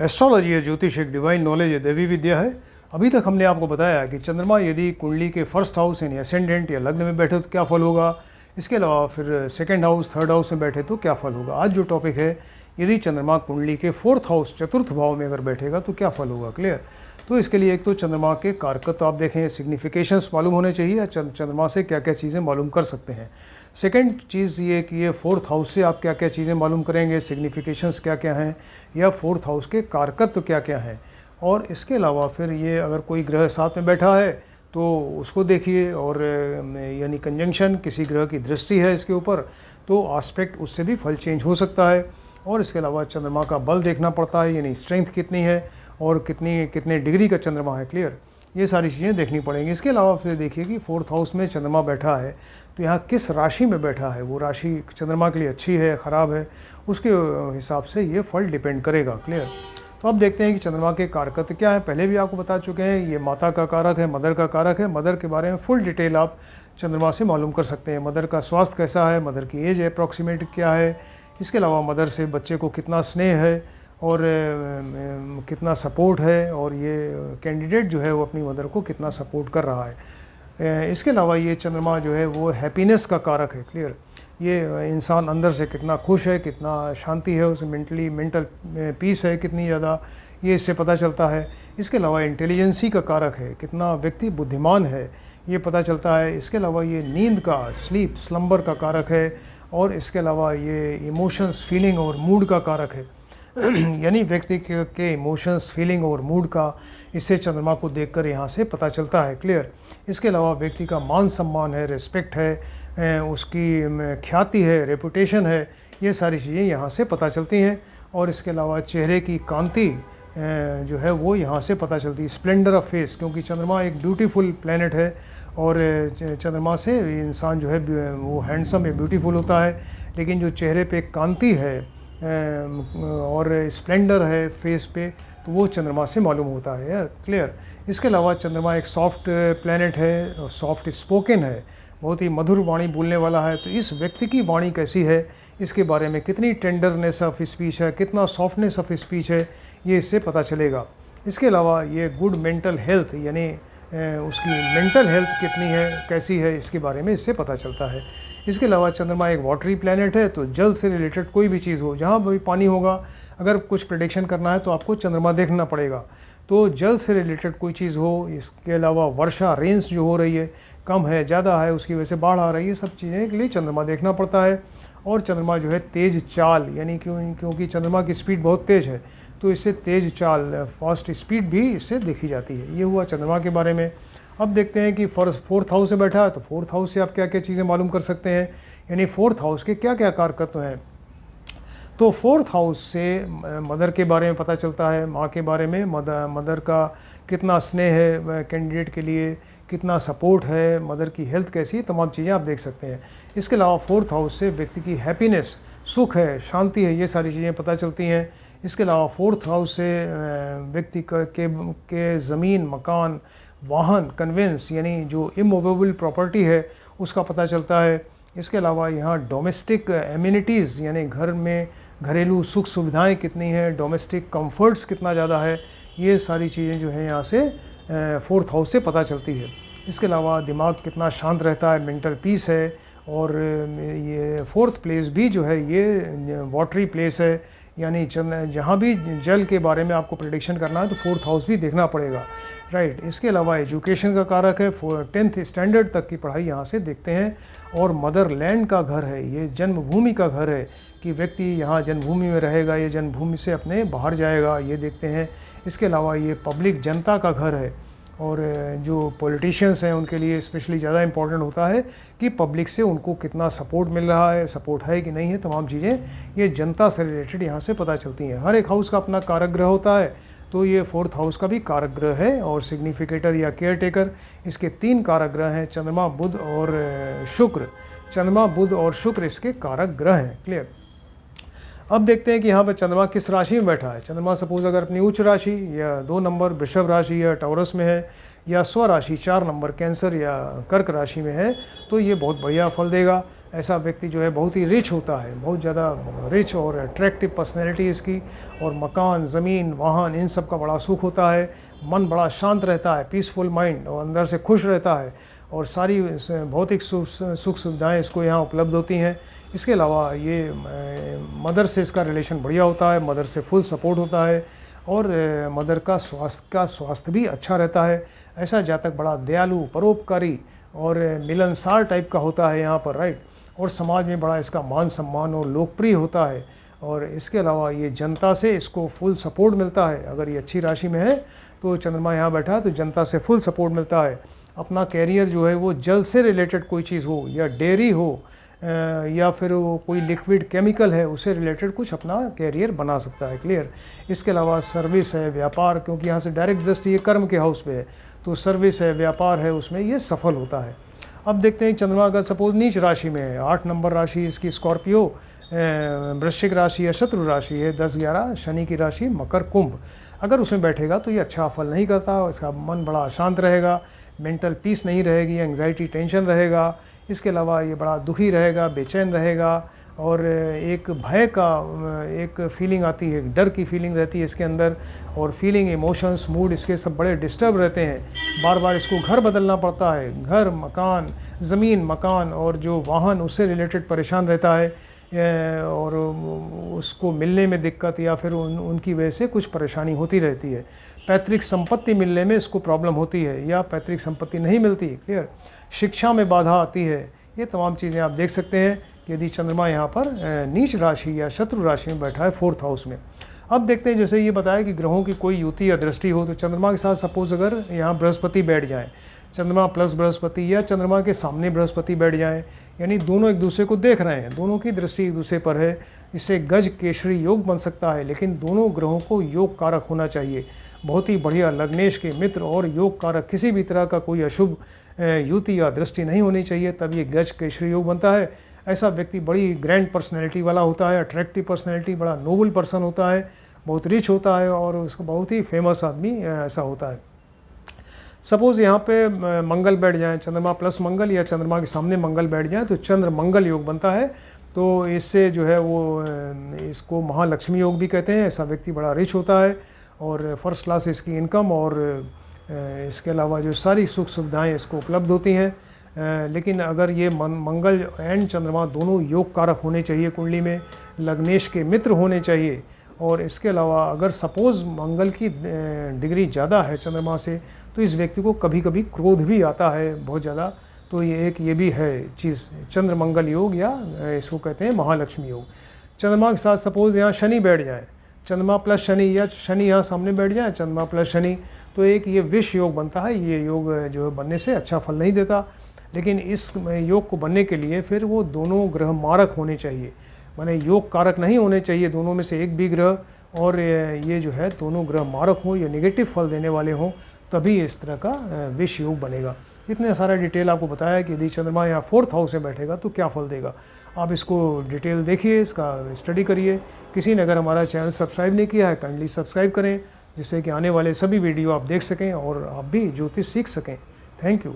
Astrology है, ज्योतिष एक डिवाइन नॉलेज है, दैवी विद्या है। अभी तक हमने आपको बताया कि चंद्रमा यदि कुंडली के फर्स्ट हाउस यानी असेंडेंट या लग्न में बैठे तो क्या फल होगा, इसके अलावा फिर सेकंड हाउस थर्ड हाउस में बैठे तो क्या फल होगा। आज जो टॉपिक है, यदि चंद्रमा कुंडली के फोर्थ हाउस चतुर्थ भाव में अगर बैठेगा तो क्या फल होगा। क्लियर। तो इसके लिए एक तो चंद्रमा के कारकत्व आप देखें, सिग्निफिकेशंस मालूम होने चाहिए, चंद्रमा से क्या क्या चीज़ें मालूम कर सकते हैं। सेकंड चीज़ ये कि ये फोर्थ हाउस से आप क्या क्या चीज़ें मालूम करेंगे, सिग्निफिकेशंस क्या क्या हैं, या फोर्थ हाउस के कारकत्व क्या क्या हैं। और इसके अलावा फिर ये अगर कोई ग्रह साथ में बैठा है तो उसको देखिए, और यानी कंजंक्शन किसी ग्रह की दृष्टि है इसके ऊपर तो आस्पेक्ट उससे भी फल चेंज हो सकता है। और इसके अलावा चंद्रमा का बल देखना पड़ता है, यानी स्ट्रेंथ कितनी है और कितने डिग्री का चंद्रमा है। क्लियर। ये सारी चीज़ें देखनी पड़ेंगी। इसके अलावा फिर देखिए कि फोर्थ हाउस में चंद्रमा बैठा है तो यहाँ किस राशि में बैठा है, वो राशि चंद्रमा के लिए अच्छी है ख़राब है, उसके हिसाब से ये फल डिपेंड करेगा। क्लियर। तो अब देखते हैं कि चंद्रमा के कारकत्व क्या है। पहले भी आपको बता चुके हैं, ये माता का कारक है, मदर का कारक है। मदर के बारे में फुल डिटेल आप चंद्रमा से मालूम कर सकते हैं। मदर का स्वास्थ्य कैसा है, मदर की एज अप्रॉक्सीमेट क्या है, इसके अलावा मदर से बच्चे को कितना स्नेह है और कितना सपोर्ट है, और ये कैंडिडेट जो है वो अपनी मदर को कितना सपोर्ट कर रहा है। इसके अलावा ये चंद्रमा जो है वो हैप्पीनेस का कारक है। क्लियर। ये इंसान अंदर से कितना खुश है, कितना शांति है, उसे मेंटल पीस है कितनी ज़्यादा, ये इससे पता चलता है। इसके अलावा इंटेलिजेंसी का कारक है, कितना व्यक्ति बुद्धिमान है, ये पता चलता है। इसके अलावा ये नींद का स्लम्बर का कारक है, और इसके अलावा ये इमोशंस फीलिंग और मूड का कारक है यानी व्यक्ति के इमोशंस फीलिंग और मूड का इससे चंद्रमा को देखकर यहाँ से पता चलता है। क्लियर। इसके अलावा व्यक्ति का मान सम्मान है, रिस्पेक्ट है, उसकी ख्याति है, रेपुटेशन है, ये सारी चीज़ें यहाँ से पता चलती हैं। और इसके अलावा चेहरे की कांति जो है वो यहाँ से पता चलती है, स्प्लेंडर ऑफ फेस, क्योंकि चंद्रमा एक ब्यूटीफुल प्लैनेट है और चंद्रमा से इंसान जो है वो हैंडसम या ब्यूटीफुल होता है, लेकिन जो चेहरे पे कांति है और स्प्लेंडर है फेस पे, तो वो चंद्रमा से मालूम होता है। क्लियर। इसके अलावा चंद्रमा एक सॉफ्ट प्लैनेट है, सॉफ्ट स्पोकन है, बहुत ही मधुर वाणी बोलने वाला है। तो इस व्यक्ति की वाणी कैसी है, इसके बारे में कितनी टेंडरनेस ऑफ स्पीच है, कितना सॉफ्टनेस ऑफ स्पीच है, ये इससे पता चलेगा। इसके अलावा ये गुड मेंटल हेल्थ, यानी उसकी मेंटल हेल्थ कितनी है, कैसी है, इसके बारे में इससे पता चलता है। इसके अलावा चंद्रमा एक वाटरी प्लैनेट है, तो जल से रिलेटेड कोई भी चीज़ हो, जहाँ भी पानी होगा, अगर कुछ प्रेडिक्शन करना है तो आपको चंद्रमा देखना पड़ेगा। तो जल से रिलेटेड कोई चीज़ हो, इसके अलावा वर्षा रेंज जो हो रही है, कम है ज़्यादा है, उसकी वजह से बाढ़ आ रही है, सब चीज़ें के लिए चंद्रमा देखना पड़ता है। और चंद्रमा जो है तेज़ चाल, यानी क्योंकि चंद्रमा की स्पीड बहुत तेज़ है, तो इससे तेज़ चाल फास्ट स्पीड भी इससे देखी जाती है। ये हुआ चंद्रमा के बारे में। अब देखते हैं कि फोर्थ हाउस से बैठा है तो फोर्थ हाउस से आप क्या क्या चीज़ें मालूम कर सकते हैं, यानी फोर्थ हाउस के क्या क्या कारकत्व हैं। तो फोर्थ हाउस से मदर के बारे में पता चलता है, माँ के बारे में, मदर का कितना स्नेह है कैंडिडेट के लिए, कितना सपोर्ट है, मदर की हेल्थ कैसी है, तमाम चीज़ें आप देख सकते हैं। इसके अलावा फोर्थ हाउस से व्यक्ति की हैप्पीनेस, सुख है, शांति है, ये सारी चीज़ें पता चलती हैं। इसके अलावा फोर्थ हाउस से व्यक्ति के ज़मीन, मकान, वाहन, कन्वेंस, यानी जो इमूवेबल प्रॉपर्टी है उसका पता चलता है। इसके अलावा यहाँ डोमेस्टिक एमिनिटीज़, यानी घर में घरेलू सुख सुविधाएं कितनी हैं, डोमेस्टिक कंफर्ट्स कितना ज़्यादा है, ये सारी चीज़ें जो है यहाँ से फोर्थ हाउस से पता चलती है। इसके अलावा दिमाग कितना शांत रहता है, मेंटल पीस है। और ये फोर्थ प्लेस भी जो है ये वाटरी प्लेस है, यानी जहाँ भी जल के बारे में आपको प्रेडिक्शन करना है तो फोर्थ हाउस भी देखना पड़ेगा। राइट। इसके अलावा एजुकेशन का कारक है, 10th स्टैंडर्ड तक की पढ़ाई यहाँ से देखते हैं। और मदर लैंड का घर है, ये जन्मभूमि का घर है कि व्यक्ति यहाँ जन्मभूमि में रहेगा, ये जन्मभूमि से अपने बाहर जाएगा, ये देखते हैं। इसके अलावा ये पब्लिक जनता का घर है, और जो पॉलिटिशियंस हैं उनके लिए स्पेशली ज़्यादा इम्पोर्टेंट होता है कि पब्लिक से उनको कितना सपोर्ट मिल रहा है, सपोर्ट है कि नहीं है, तमाम चीज़ें ये जनता से रिलेटेड यहाँ से पता चलती हैं। हर एक हाउस का अपना कारक ग्रह होता है, तो ये फोर्थ हाउस का भी कारक ग्रह है। और सिग्निफिकेटर या केयर टेकर, इसके 3 कारक ग्रह हैं, चंद्रमा, बुध और शुक्र। चंद्रमा, बुध और शुक्र इसके कारक ग्रह हैं। क्लियर। अब देखते हैं कि यहाँ पर चंद्रमा किस राशि में बैठा है। चंद्रमा सपोज अगर अपनी उच्च राशि या 2 नंबर वृषभ राशि या टॉरस में है, या स्वराशि 4 नंबर कैंसर या कर्क राशि में है, तो ये बहुत बढ़िया फल देगा। ऐसा व्यक्ति जो है बहुत ही रिच होता है, बहुत ज़्यादा रिच और अट्रैक्टिव पर्सनैलिटी इसकी, और मकान, ज़मीन, वाहन, इन सब का बड़ा सुख होता है। मन बड़ा शांत रहता है, पीसफुल माइंड, और अंदर से खुश रहता है, और सारी भौतिक सुख सुविधाएँ इसको यहाँ उपलब्ध होती हैं। इसके अलावा ये मदर से इसका रिलेशन बढ़िया होता है, मदर से फुल सपोर्ट होता है, और मदर का स्वास्थ्य भी अच्छा रहता है। ऐसा जातक बड़ा दयालु, परोपकारी और मिलनसार टाइप का होता है यहाँ पर, राइट। और समाज में बड़ा इसका मान सम्मान और लोकप्रिय होता है। और इसके अलावा ये जनता से इसको फुल सपोर्ट मिलता है। अगर ये अच्छी राशि में है तो चंद्रमा यहाँ बैठा है तो जनता से फुल सपोर्ट मिलता है। अपना कैरियर जो है वो जल से रिलेटेड कोई चीज़ हो, या डेयरी हो, या फिर वो कोई लिक्विड केमिकल है, उससे रिलेटेड कुछ अपना कैरियर बना सकता है, क्लियर। इसके अलावा सर्विस है, व्यापार, क्योंकि यहाँ से डायरेक्ट दृष्टि ये कर्म के हाउस पे है, तो सर्विस है, व्यापार है, उसमें ये सफल होता है। अब देखते हैं चंद्रमा अगर सपोज नीच राशि में है, 8 नंबर राशि इसकी स्कॉर्पियो, वृश्चिक राशि या शत्रु राशि है, 10-11 शनि की राशि मकर कुंभ, अगर उसमें बैठेगा तो ये अच्छा फल नहीं करता। इसका मन बड़ा अशांत रहेगा, मेंटल पीस नहीं रहेगी, एंग्जाइटी, टेंशन रहेगा। इसके अलावा ये बड़ा दुखी रहेगा, बेचैन रहेगा, और एक भय का एक फीलिंग आती है, डर की फीलिंग रहती है इसके अंदर, और फीलिंग, इमोशंस, मूड इसके सब बड़े डिस्टर्ब रहते हैं। बार बार इसको घर बदलना पड़ता है, घर, मकान, ज़मीन, मकान और जो वाहन उससे रिलेटेड परेशान रहता है, और उसको मिलने में दिक्कत, या फिर उनकी वजह से कुछ परेशानी होती रहती है। पैतृक संपत्ति मिलने में इसको प्रॉब्लम होती है, या पैतृक संपत्ति नहीं मिलती, क्लियर। शिक्षा में बाधा आती है। ये तमाम चीज़ें आप देख सकते हैं यदि चंद्रमा यहाँ पर नीच राशि या शत्रु राशि में बैठा है 4th हाउस में। अब देखते हैं, जैसे ये बताया कि ग्रहों की कोई युति या दृष्टि हो, तो चंद्रमा के साथ सपोज अगर यहाँ बृहस्पति बैठ जाए, चंद्रमा प्लस बृहस्पति, या चंद्रमा के सामने बृहस्पति बैठ जाए, यानी दोनों एक दूसरे को देख रहे हैं, दोनों की दृष्टि एक दूसरे पर है, इससे गज केसरी योग बन सकता है। लेकिन दोनों ग्रहों को योग कारक होना चाहिए, बहुत ही बढ़िया लग्नेश के मित्र और योग कारक, किसी भी तरह का कोई अशुभ युति या दृष्टि नहीं होनी चाहिए, तब ये गज केसरी योग बनता है। ऐसा व्यक्ति बड़ी ग्रैंड पर्सनैलिटी वाला होता है, अट्रैक्टिव पर्सनैलिटी, बड़ा नोबल पर्सन होता है, बहुत रिच होता है, और उसको बहुत ही फेमस आदमी ऐसा होता है। सपोज़ यहाँ पे मंगल बैठ जाए, चंद्रमा प्लस मंगल, या चंद्रमा के सामने मंगल बैठ जाए, तो चंद्र मंगल योग बनता है। तो इससे जो है वो इसको महालक्ष्मी योग भी कहते हैं। ऐसा व्यक्ति बड़ा रिच होता है, और फर्स्ट क्लास इसकी इनकम, और इसके अलावा जो सारी सुख सुविधाएं इसको उपलब्ध होती हैं। लेकिन अगर ये मंगल एंड चंद्रमा दोनों योग कारक होने चाहिए कुंडली में, लग्नेश के मित्र होने चाहिए। और इसके अलावा अगर सपोज़ मंगल की डिग्री ज़्यादा है चंद्रमा से, तो इस व्यक्ति को कभी कभी क्रोध भी आता है बहुत ज़्यादा। तो ये भी है चीज़, चंद्र मंगल योग, या इसको कहते हैं महालक्ष्मी योग। चंद्रमा के साथ सपोज़ यहाँ शनि बैठ जाए, चंद्रमा प्लस शनि, या शनि यहाँ सामने बैठ जाए, चंद्रमा प्लस शनि, तो एक ये विष योग बनता है। ये योग जो है बनने से अच्छा फल नहीं देता, लेकिन इस योग को बनने के लिए फिर वो दोनों ग्रह मारक होने चाहिए, माने योग कारक नहीं होने चाहिए दोनों में से एक भी ग्रह, और ये जो है दोनों ग्रह मारक हों या नेगेटिव फल देने वाले हों, तभी इस तरह का विष योग बनेगा। इतने सारा डिटेल आपको बताया कि यदि चंद्रमा यहाँ 4th हाउस में बैठेगा तो क्या फल देगा। आप इसको डिटेल देखिए, इसका स्टडी करिए। किसी ने अगर हमारा चैनल सब्सक्राइब नहीं किया है, काइंडली सब्सक्राइब करें, जिससे कि आने वाले सभी वीडियो आप देख सकें और आप भी ज्योतिष सीख सकें। Thank you.